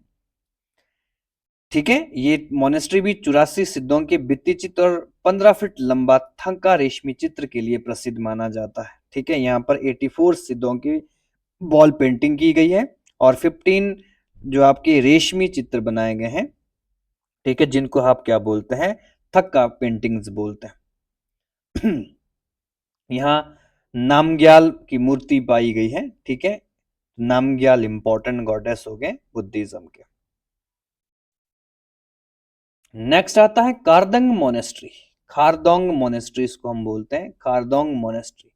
ठीक है, ये मोनेस्ट्री भी 84 सिद्धों के भित्ति चित्र और 15 फीट लंबा थंका रेशमी चित्र के लिए प्रसिद्ध माना जाता है। ठीक है, यहाँ पर 84 सिद्धों की वॉल पेंटिंग की गई है और 15 जो आपके रेशमी चित्र बनाए गए हैं। ठीक है, जिनको आप क्या बोलते हैं? थक्का पेंटिंग्स बोलते हैं। यहाँ नामग्याल की मूर्ति पाई गई है। ठीक है, नामग्याल इंपॉर्टेंट गॉडेस हो गए बुद्धिज्म के। नेक्स्ट आता है कारदंग मोनेस्ट्री, खारदोंग मोनेस्ट्री इसको हम बोलते हैं, खारदोंग मोनेस्ट्री।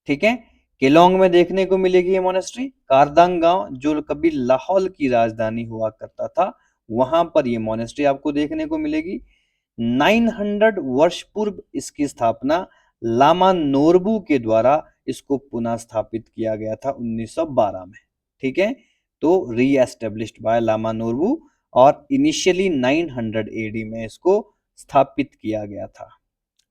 ठीक है, केलोंग में देखने को मिलेगी ये मोनेस्ट्री। कारदांग गांव जो कभी लाहौल की राजधानी हुआ करता था, वहां पर ये मोनेस्ट्री आपको देखने को मिलेगी। 900 वर्ष पूर्व इसकी स्थापना लामा नोरबू के द्वारा इसको पुनः स्थापित किया गया था 1912 में। ठीक है, तो री एस्टेब्लिश्ड बाय लामा नोरबू, और इनिशियली 900 एडी में इसको स्थापित किया गया था।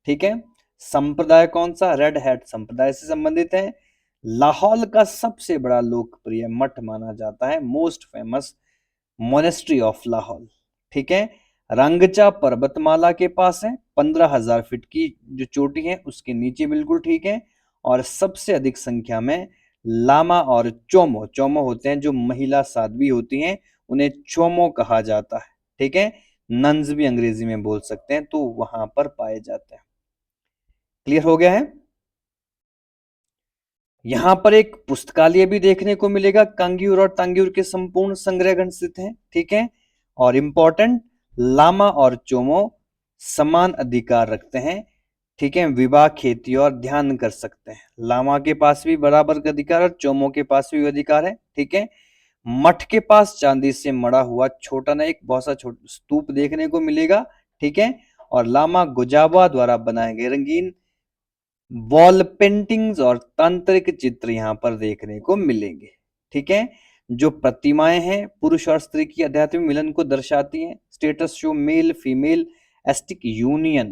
ठीक है, संप्रदाय कौन सा? रेड हैट संप्रदाय से संबंधित है। लाहौल का सबसे बड़ा लोकप्रिय मठ माना जाता है, most famous monastery of Lahaul. ठीक है, रंगचा पर्वतमाला के पास है, 15,000 फीट की जो चोटी है उसके नीचे बिल्कुल। ठीक है, और सबसे अधिक संख्या में लामा और चोमो, चोमो होते हैं जो महिला साध्वी होती हैं, उन्हें चोमो कहा जाता है। ठीक है, नन्स भी अंग्रेजी में बोल सकते हैं, तो वहां पर पाए जाते हैं। क्लियर हो गया है? यहां पर एक पुस्तकालय भी देखने को मिलेगा, कांग्यूर और तांग्यूर के संपूर्ण संग्रह ग्रंथ स्थित हैं। ठीक है, और इंपॉर्टेंट, लामा और चोमो समान अधिकार रखते हैं। ठीक है, विवाह, खेती और ध्यान कर सकते हैं। लामा के पास भी बराबर का अधिकार और चोमो के पास भी अधिकार है। ठीक है, मठ के पास चांदी से मड़ा हुआ छोटा ना एक बहुत सा छोटा स्तूप देखने को मिलेगा। ठीक है, और लामा गुजाबा द्वारा बनाए गए रंगीन वॉल पेंटिंग्स और तांत्रिक चित्र यहां पर देखने को मिलेंगे। ठीक है, जो प्रतिमाएं हैं पुरुष और स्त्री की आध्यात्मिक मिलन को दर्शाती हैं, status show male female asterisk union,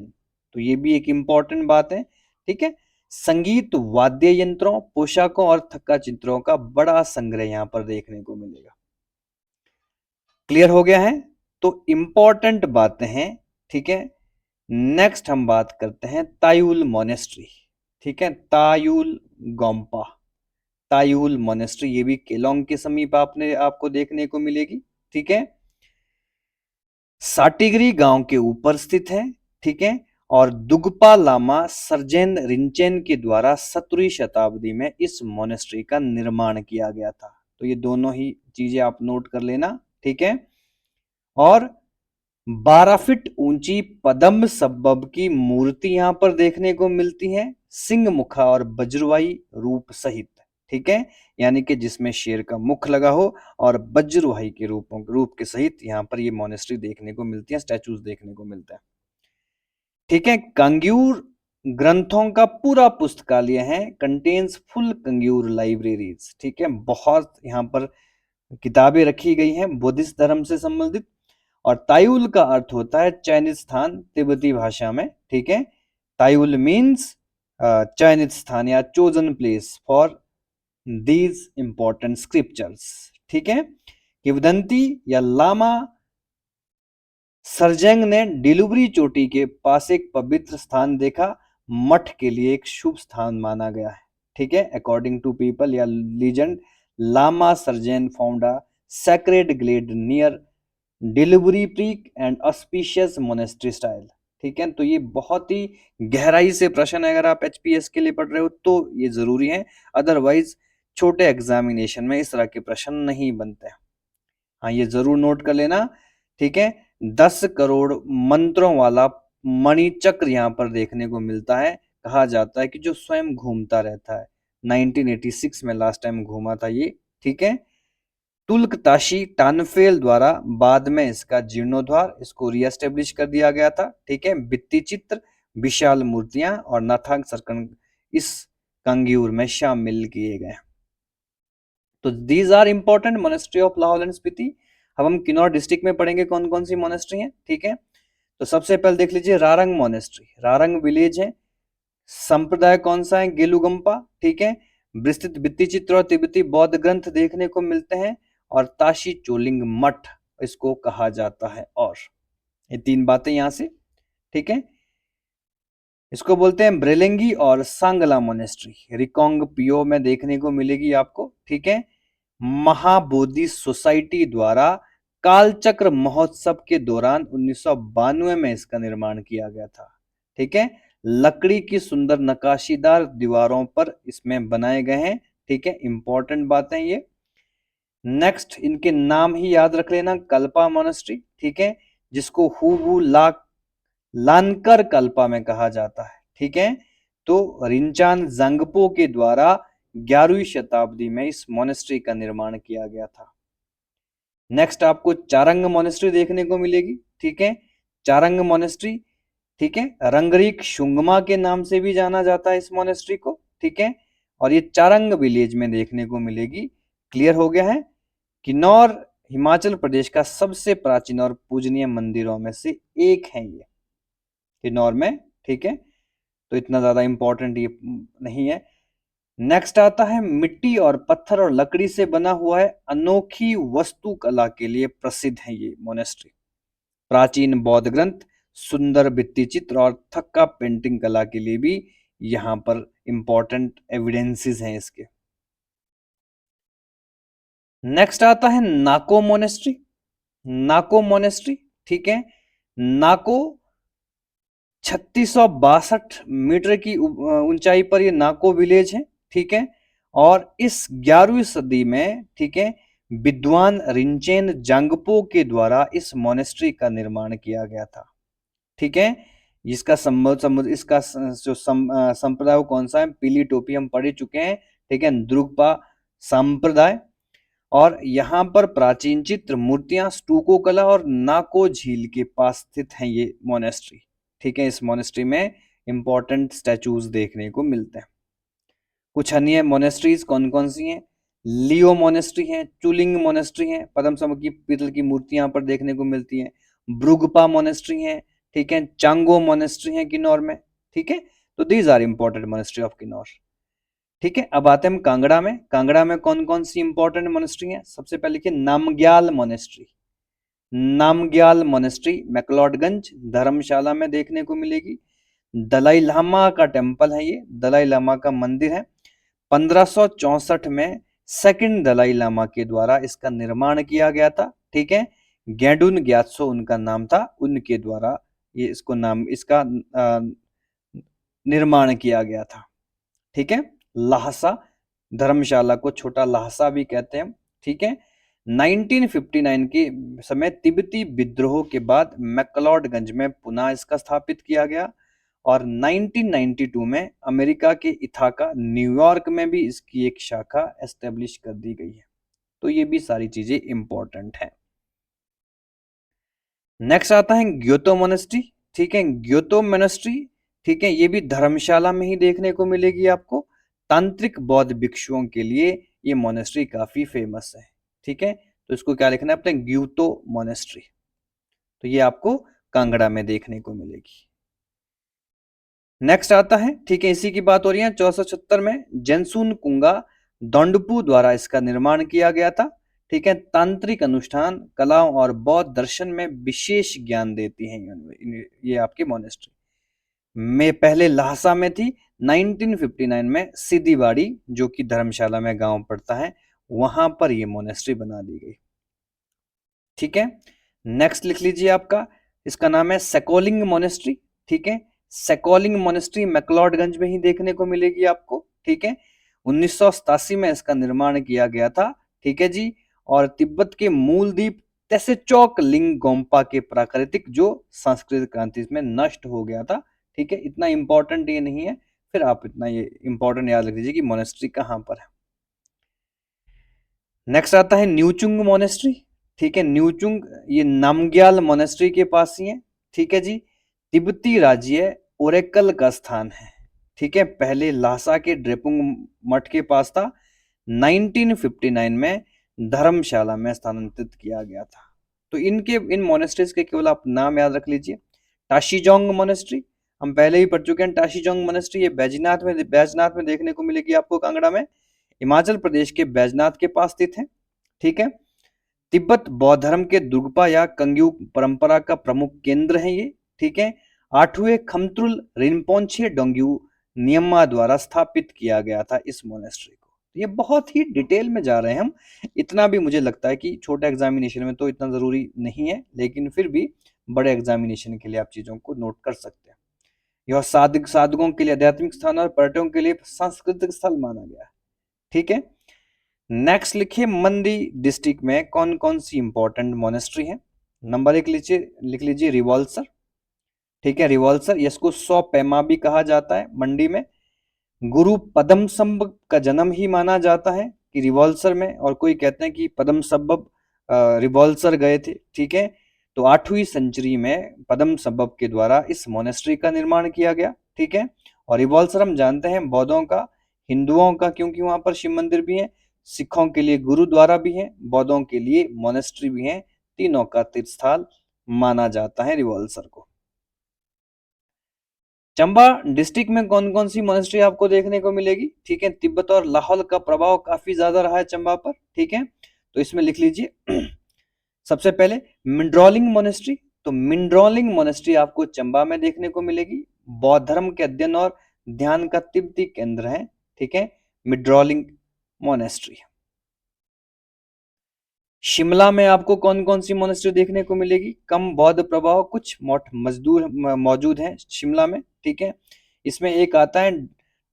तो ये भी एक इंपॉर्टेंट बात है। ठीक है, संगीत, वाद्य यंत्रों, पोशाकों और थक्का चित्रों का बड़ा संग्रह यहां पर देखने को मिलेगा। क्लियर हो गया है? तो इंपॉर्टेंट बातें हैं। ठीक है, नेक्स्ट हम बात करते हैं तायुल मोनेस्ट्री। ठीक है, तायुल गोम्पा, तायुल मोनेस्ट्री, ये भी केलोंग के समीप आपको देखने को मिलेगी। ठीक है, साटिगिरी गांव के ऊपर स्थित है। ठीक है, और दुगपा लामा सर्जेन रिंचेन के द्वारा 17वीं शताब्दी में इस मोनेस्ट्री का निर्माण किया गया था। तो ये दोनों ही चीजें आप नोट कर लेना। ठीक है, और 12 फीट ऊंची पद्म सब्बब की मूर्ति यहां पर देखने को मिलती है, सिंह मुखा और बज्रवाही रूप सहित। ठीक है, यानी कि जिसमें शेर का मुख लगा हो और बज्रवाही के रूप के सहित यहाँ पर ये मोनेस्ट्री देखने को मिलती है, स्टैचूज देखने को मिलता है। ठीक है, कंग्यूर ग्रंथों का पूरा पुस्तकालय है, कंटेन्स फुल कंग्यूर लाइब्रेरीज। ठीक है, बहुत यहाँ पर किताबें रखी गई हैं बुद्धिस्ट धर्म से संबंधित। और तायुल का अर्थ होता है चयनित स्थान तिब्बती भाषा में। ठीक है, तायुल मीन्स चयनित स्थान या chosen place for these important scriptures. ठीक है, किवदंती या लामा सर्जेंग ने डिलीवरी चोटी के पास एक पवित्र स्थान देखा, मठ के लिए एक शुभ स्थान माना गया है। ठीक है, अकॉर्डिंग टू पीपल या legend, lama Sarjen found a sacred glade near डिलीवरी प्रीक एंड ऑस्पिशियस मोनेस्ट्री स्टाइल। ठीक है, तो ये बहुत ही गहराई से प्रश्न है, अगर आप एचपीएस के लिए पढ़ रहे हो तो ये जरूरी है, अदरवाइज छोटे एग्जामिनेशन में इस तरह के प्रश्न नहीं बनते। हाँ, ये जरूर नोट कर लेना। ठीक है, 10 करोड़ मंत्रों वाला मणिचक्र यहाँ पर देखने को मिलता है। कहा जाता है कि जो स्वयं घूमता रहता है। 1986 में लास्ट टाइम घूमा था ये। ठीक है, तुल्कताशी टानफेल द्वारा बाद में इसका जीर्णोद्धार, इसको रीएस्टेब्लिश कर दिया गया था। ठीक है, भित्ति चित्र, विशाल मूर्तियां और नाथांग सर्कन इस कंग्यूर में शामिल किए गए। तो these are important monastery of Lahaul and Spiti. अब हम किन्नौर डिस्ट्रिक्ट में पढ़ेंगे कौन कौन सी मोनेस्ट्री हैं। ठीक है, तो सबसे पहले देख लीजिए रारंग मोनेस्ट्री, रारंग विलेज है। संप्रदाय कौन सा है? गेलुगंपा। ठीक है, विस्तृत भित्ति चित्र और तिब्बती बौद्ध ग्रंथ देखने को मिलते हैं, और ताशी चोलिंग मठ इसको कहा जाता है। और ये 3 बातें यहां से। ठीक है, इसको बोलते हैं ब्रेलेंगी और सांगला मोनेस्ट्री, रिकोंग पियो में देखने को मिलेगी आपको। ठीक है, महाबोधि सोसाइटी द्वारा कालचक्र महोत्सव के दौरान 1992 में इसका निर्माण किया गया था। ठीक है, लकड़ी की सुंदर नकाशीदार दीवारों पर इसमें बनाए गए हैं। ठीक है, इंपॉर्टेंट बातें ये। नेक्स्ट, इनके नाम ही याद रख लेना, कल्पा मोनेस्ट्री। ठीक है, जिसको हुबू लानकर कल्पा में कहा जाता है। ठीक है, तो रिंचान जंगपो के द्वारा 11वीं शताब्दी में इस मोनेस्ट्री का निर्माण किया गया था। नेक्स्ट आपको चारंग मोनेस्ट्री देखने को मिलेगी। ठीक है, चारंग मोनेस्ट्री, ठीक है, रंगरीक शुंगमा के नाम से भी जाना जाता है इस मोनेस्ट्री को। ठीक है, और ये चारंग विलेज में देखने को मिलेगी। क्लियर हो गया है? किन्नौर हिमाचल प्रदेश का सबसे प्राचीन और पूजनीय मंदिरों में से एक है ये किन्नौर में। ठीक है, तो इतना ज्यादा इंपॉर्टेंट ये नहीं है। नेक्स्ट आता है मिट्टी और पत्थर और लकड़ी से बना हुआ है, अनोखी वस्तु कला के लिए प्रसिद्ध है ये मोनेस्ट्री। प्राचीन बौद्ध ग्रंथ, सुंदर भित्ति चित्र और थक्का पेंटिंग कला के लिए भी यहाँ पर इंपॉर्टेंट एविडेंसेस हैं इसके। नेक्स्ट आता है नाको मोनेस्ट्री, नाको मोनेस्ट्री। ठीक है, नाको 3662 मीटर की ऊंचाई पर ये नाको विलेज है। ठीक है, और इस 11वीं सदी में, ठीक है, विद्वान रिंचेन जांगपो के द्वारा इस मोनेस्ट्री का निर्माण किया गया था। ठीक है, इसका इसका जो संप्रदाय कौन सा है? पीली टोपी हम पढ़ चुके हैं। ठीक है, द्रुकपा संप्रदाय। और यहाँ पर प्राचीन चित्र, मूर्तियां, स्टूको कला और नाको झील के पास स्थित है ये मोनेस्ट्री। ठीक है, इस मोनेस्ट्री में इंपॉर्टेंट स्टैचूज देखने को मिलते हैं। कुछ अन्य मोनेस्ट्रीज कौन कौन सी हैं? लियो मोनेस्ट्री है, चुलिंग मोनेस्ट्री है, पद्म सम की पीतल की मूर्तियां पर देखने को मिलती हैं। ब्रुगपा मोनेस्ट्री है। ठीक है, चांगो मोनेस्ट्री है किन्नौर में। ठीक है, तो these are important monastery of Kinnaur. ठीक है, अब आते हैं हम कांगड़ा में। कांगड़ा में कौन कौन सी इंपॉर्टेंट मोनेस्ट्री है? सबसे पहले लिखिए नामग्याल मोनेस्ट्री, नामग्याल मोनेस्ट्री मैक्लोडगंज धर्मशाला में देखने को मिलेगी। दलाई लामा का टेम्पल है ये, दलाई लामा का मंदिर है। 1564 में सेकंड दलाई लामा के द्वारा इसका निर्माण किया गया था। ठीक है, गेडुन ग्यात्सो उनका नाम था, उनके द्वारा ये इसका निर्माण किया गया था। ठीक है, लाहसा धर्मशाला को छोटा लाहसा भी कहते हैं। ठीक है, 1959 के समय तिब्बती विद्रोह के बाद मैक्लोडगंज में पुनः इसका स्थापित किया गया और 1992 में अमेरिका के इथाका न्यूयॉर्क में भी इसकी एक शाखा एस्टेब्लिश कर दी गई है। तो ये भी सारी चीजें इंपॉर्टेंट हैं। नेक्स्ट आता है ग्योतो मोनेस्ट्री। ठीक है, ग्योतो मोनेस्ट्री, ठीक है, ये भी धर्मशाला में ही देखने को मिलेगी आपको। तांत्रिक बौद्ध भिक्षुओं के लिए ये मोनेस्ट्री काफी फेमस है। ठीक है, तो इसको क्या लिखना है अपने, ग्योतो मोनेस्ट्री। तो ये आपको कांगड़ा में देखने को मिलेगी। नेक्स्ट आता है, ठीक है, इसी की बात हो रही है, 1476 में जेनसून कुंगा दोंडपू द्वारा इसका निर्माण किया गया था। ठीक है, तांत्रिक अनुष्ठान, कलाओं और बौद्ध दर्शन में विशेष ज्ञान देती हैं ये आपकी मोनेस्ट्री। में पहले लहसा में थी, 1959 में सिद्धिवाड़ी जो कि धर्मशाला में गांव पड़ता है, वहां पर ये मोनेस्ट्री बना दी गई। ठीक है, नेक्स्ट लिख लीजिए आपका, इसका नाम है सेकोलिंग मोनेस्ट्री। ठीक है, सेकोलिंग मोनेस्ट्री मैक्लोडगंज में ही देखने को मिलेगी आपको। ठीक है, 1987 में इसका निर्माण किया गया था। ठीक है जी, और तिब्बत के मूल द्वीप तेसेचौक लिंगोम्पा के प्राकृतिक जो सांस्कृतिक क्रांति में नष्ट हो गया था। ठीक है, इतना इंपॉर्टेंट ये नहीं है, फिर आप इतना ये इंपॉर्टेंट याद रख लीजिए कि मोनेस्ट्री कहां पर है। नेक्स्ट आता है न्यूचुंग मोनेस्ट्री। ठीक है, न्यूचुंग ये नामग्याल मोनेस्ट्री के पास ही है। ठीक है जी, तिब्बती राज्य ओरेकल का स्थान है। ठीक है, पहले लासा के ड्रेपुंग मठ के पास था, 1959 में धर्मशाला में स्थानांतरित किया गया था। तो इन मोनेस्ट्रीज के केवल आप नाम याद रख लीजिए। टाशीजोंग मोनेस्ट्री हम पहले ही पढ़ चुके हैं। टाशीजोंग मोनेस्ट्री ये बैजनाथ में देखने को मिलेगी आपको कांगड़ा में, हिमाचल प्रदेश के बैजनाथ के पास स्थित है। ठीक है, तिब्बत बौद्ध धर्म के दुर्गपा या कंग्यू परंपरा का प्रमुख केंद्र है ये। ठीक है, 8वें खमत्रुल रिनपोंछे डोंग्यू नियमा द्वारा स्थापित किया गया था इस मोनेस्ट्री को। ये बहुत ही डिटेल में जा रहे हैं हम, इतना भी मुझे लगता है कि छोटे एग्जामिनेशन में तो इतना जरूरी नहीं है, लेकिन फिर भी बड़े एग्जामिनेशन के लिए आप चीजों को नोट कर सकते हैं। यह साधकों के लिए आध्यात्मिक स्थान और पर्यटकों के लिए सांस्कृतिक स्थल माना गया है। ठीक है, नेक्स्ट लिखिए मंडी डिस्ट्रिक्ट में कौन कौन सी इंपॉर्टेंट मोनेस्ट्री है। नंबर 1 लिख लीजिए रिवॉल्सर। ठीक है, रिवॉल्सर इसको 100 पैमा भी कहा जाता है मंडी में। गुरु पद्मसंभ का जन्म ही माना जाता है कि रिवॉल्सर में, और कोई कहते हैं कि पद्मसंभ रिवॉल्सर गए थे। ठीक है, तो 8वीं सेंचुरी में पद्मसंभ के द्वारा इस मोनेस्ट्री का निर्माण किया गया। ठीक है, और रिवॉल्सर हम जानते हैं बौद्धों का, हिंदुओं का, क्योंकि वहां पर शिव मंदिर भी है, सिखों के लिए गुरुद्वारा भी है, बौद्धों के लिए मोनेस्ट्री भी है, तीनों का तीर्थ स्थल माना जाता है रिवॉल्सर को। चंबा डिस्ट्रिक्ट में कौन कौन सी मोनेस्ट्री आपको देखने को मिलेगी। ठीक है, तिब्बत और लाहौल का प्रभाव काफी ज्यादा रहा है चंबा पर। ठीक है, तो इसमें लिख लीजिए सबसे पहले मिंड्रोलिंग मोनेस्ट्री। तो मिंड्रोलिंग मोनेस्ट्री आपको चंबा में देखने को मिलेगी, बौद्ध धर्म के अध्ययन और ध्यान का तिब्बती केंद्र है। ठीक है, मिंड्रोलिंग मोनेस्ट्री। शिमला में आपको कौन कौन सी मोनेस्ट्री देखने को मिलेगी, कम बौद्ध प्रभाव, कुछ मठ मजदूर मौजूद हैं शिमला में। ठीक है, इसमें एक आता है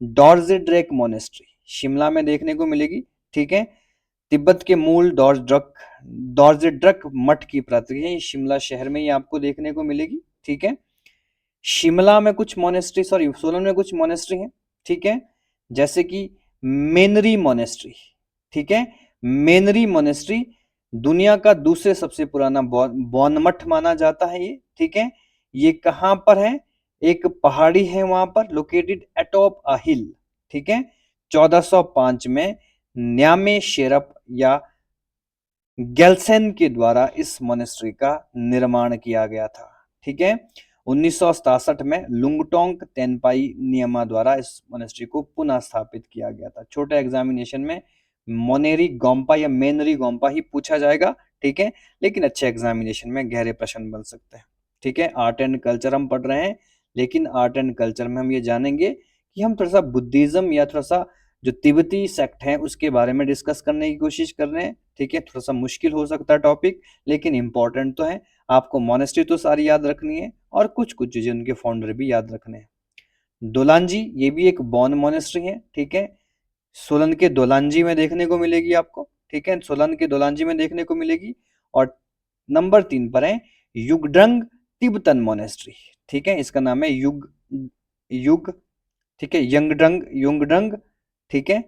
डॉर्जेड्रेक मोनेस्ट्री, शिमला में देखने को मिलेगी। ठीक है, तिब्बत के मूल डॉर्जेड्रक मठ की प्रतिकृति है, शिमला शहर में ही आपको देखने को मिलेगी। ठीक है, शिमला में कुछ मोनेस्ट्री, सोलन में कुछ मोनेस्ट्री हैं। ठीक है, जैसे कि मेनरी मोनेस्ट्री। ठीक है, मेनरी मोनेस्ट्री दुनिया का दूसरे सबसे पुराना बौद्ध मठ माना जाता है ये। ठीक है, ये कहां पर है, एक पहाड़ी है वहां पर, लोकेटेड एटॉप अ हिल। ठीक है, 1405 में न्यामे शेरप या गेल्सेन के द्वारा इस मोनेस्ट्री का निर्माण किया गया था। ठीक है, 1967 में लुंगटोंग तेनपाई नियमा द्वारा इस मोनेस्ट्री को पुनः स्थापित किया गया था। छोटे एग्जामिनेशन में मोनेरी गोम्पा या मेनरी गोम्पा ही पूछा जाएगा। ठीक है, लेकिन अच्छे एग्जामिनेशन में गहरे प्रश्न बन सकते हैं। ठीक है, आर्ट एंड कल्चर हम पढ़ रहे हैं, लेकिन आर्ट एंड कल्चर में हम ये जानेंगे कि हम थोड़ा सा बुद्धिज्म या थोड़ा सा जो तिब्बती सेक्ट है उसके बारे में डिस्कस करने की कोशिश कर रहे हैं। ठीक है, थोड़ा सा मुश्किल हो सकता है टॉपिक, लेकिन इंपॉर्टेंट तो है। आपको मोनेस्ट्री तो सारी याद रखनी है और कुछ कुछ चीजें उनके फाउंडर भी याद रखने हैं। दोलांजी ये भी एक बौन मोनेस्ट्री है। ठीक है, सोलन के दोलांजी में देखने को मिलेगी आपको। ठीक है, सोलन के दोलांजी में देखने को मिलेगी। और नंबर 3 पर है युगड्रंग तिब्बतन मोनेस्ट्री। ठीक है, इसका नाम है युग युग ठीक है, यंगड्रंग युंगड्रंग। ठीक है,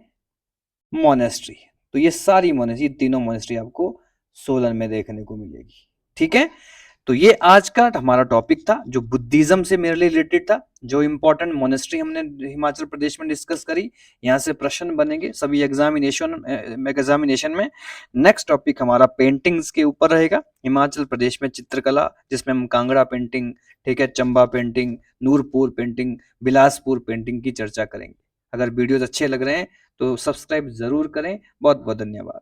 मोनेस्ट्री। तो ये सारी मोनेस्ट्री, तीनों मोनेस्ट्री आपको सोलन में देखने को मिलेगी। ठीक है, तो ये आज का हमारा टॉपिक था जो बुद्धिज्म से मेरे लिए रिलेटेड था। जो इंपॉर्टेंट मोनेस्ट्री हमने हिमाचल प्रदेश में डिस्कस करी, यहाँ से प्रश्न बनेंगे सभी एग्जामिनेशन में। नेक्स्ट टॉपिक हमारा पेंटिंग्स के ऊपर रहेगा, हिमाचल प्रदेश में चित्रकला, जिसमें हम कांगड़ा पेंटिंग, ठीक है, Chamba painting, Nurpur painting, Bilaspur painting की चर्चा करेंगे। अगर वीडियोज अच्छे लग रहे हैं तो सब्सक्राइब जरूर करें। बहुत बहुत धन्यवाद।